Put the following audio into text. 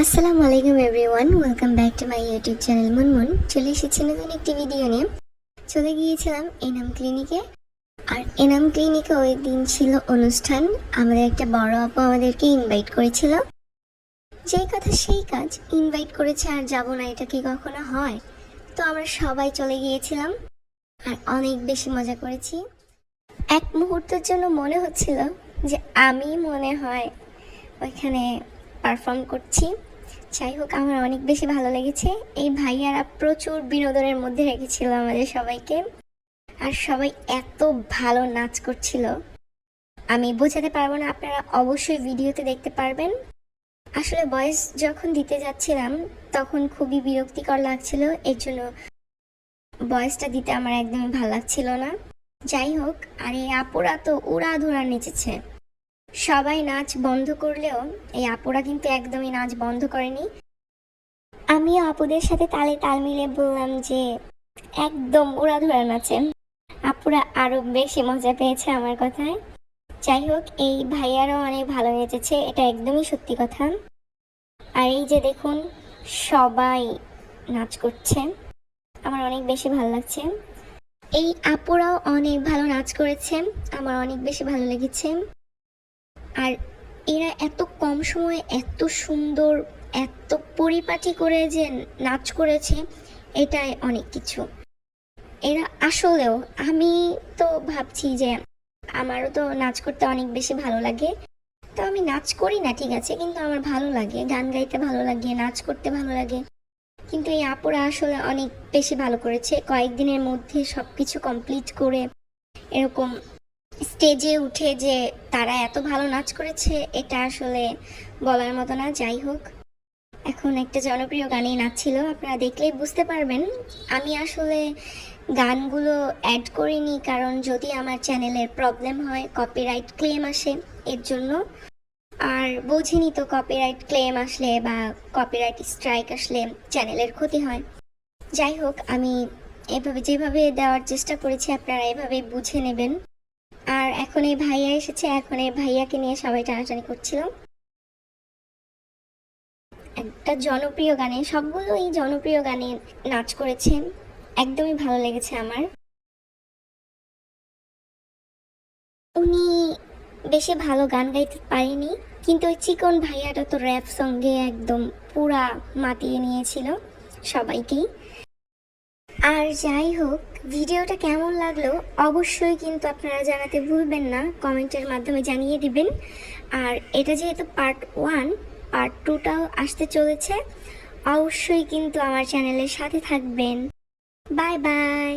আসসালামু আলাইকুম everyone, welcome back to my YouTube channel Munmun. চলে এসেছি নতুন একটি ভিডিও নিয়ে। চলে গিয়েছিলাম এনাম ক্লিনিকে। আর এনাম ক্লিনিকে ওই দিন ছিল অনুষ্ঠান। আমাদের একটা বড় আপু আমাদেরকে ইনভাইট করেছিল। যেই কথা সেই কাজ, ইনভাইট করেছে আর যাব না এটা কি কখনো হয়? তো আমরা সবাই চলে গিয়েছিলাম আর অনেক বেশি মজা করেছি। এক মুহূর্তের জন্য মনে হচ্ছিল যে আমি মনে হয় ওইখানে পারফর্ম করছি। যাই হোক, আমার অনেক বেশি ভালো লেগেছে। এই ভাইয়ারা প্রচুর বিনোদনের মধ্যে রেখেছিল আমাদের সবাইকে। আর সবাই এত ভালো নাচ করছিল, আমি বোঝাতে পারবো না, আপনারা অবশ্যই ভিডিওতে দেখতে পারবেন। আসলে ভয়েস যখন দিতে যাচ্ছিলাম তখন খুবই বিরক্তিকর লাগছিল, এর জন্য ভয়েসটা দিতে আমার একদমই ভালো লাগছিল না। যাই হোক, আর এই আপুরা তো উড়াধুরা নেচেছে। সবাই নাচ বন্ধ করলেও এই আপুরা কিন্তু একদমই নাচ বন্ধ করেনি। আমি আপুদের সাথে তালে তাল মিলে বললাম যে একদম উড়াধুরা নাচেন। আপুরা আরো বেশি মজা পেয়েছে আমার কথায়। যাই হোক, এই ভাইয়ারাও অনেক ভালো নেচেছে, এটা একদমই সত্যি কথা। আর এই যে দেখুন, সবাই নাচ করছে, আমার অনেক বেশি ভালো লাগছে। এই আপুরাও অনেক ভালো নাচ করেছে, আমার অনেক বেশি ভালো লেগেছে। আর এরা এত কম সময়ে এত সুন্দর, এত পরিপাটি করে যে নাচ করেছে, এটাই অনেক কিছু। এরা আসলেও, আমি তো ভাবছি যে আমারও তো নাচ করতে অনেক বেশি ভালো লাগে। তো আমি নাচ করি না ঠিক আছে, কিন্তু আমার ভালো লাগে, গান গাইতে ভালো লাগে, নাচ করতে ভালো লাগে। কিন্তু এই আপুরা আসলে অনেক বেশি ভালো করেছে, কয়েকদিনের মধ্যে সব কিছু কমপ্লিট করে এরকম স্টেজে উঠে যে তারা এত ভালো নাচ করেছে, এটা আসলে বলার মতো না। যাই হোক, এখন একটা জনপ্রিয় গানেই নাচছিল, আপনারা দেখলেই বুঝতে পারবেন। আমি আসলে গানগুলো অ্যাড করিনি, কারণ যদি আমার চ্যানেলের প্রবলেম হয়, কপিরাইট ক্লেম আসে, এর জন্য। আর বুঝিনি তো, কপিরাইট ক্লেম আসলে বা কপিরাইট স্ট্রাইক আসলে চ্যানেলের ক্ষতি হয়। যাই হোক, আমি এভাবে যেভাবে দেওয়ার চেষ্টা করেছি আপনারা এভাবে বুঝে নেবেন। আর এখন এই ভাইয়া এসেছে, এখন এই ভাইয়াকে নিয়ে সবাই টানাটানি করছিল। একটা জনপ্রিয় গানে, সবগুলোই জনপ্রিয় গানে নাচ করেছে, একদমই ভালো লেগেছে আমার। উনি বেশি ভালো গান গাইতে পারেনি, কিন্তু ওই চিকন ভাইয়াটা তো র্যাপ সঙ্গে একদম পুরা মাতিয়ে নিয়েছিল সবাইকেই। আর যাই হোক, ভিডিওটা কেমন লাগলো অবশ্যই কিন্তু আপনারা জানাতে ভুলবেন না, কমেন্টের মাধ্যমে জানিয়ে দিবেন। আর এটা যেহেতু পার্ট 1, পার্ট 2টাও আসতে চলেছে, অবশ্যই কিন্তু আমার চ্যানেলের সাথে থাকবেন। Bye bye.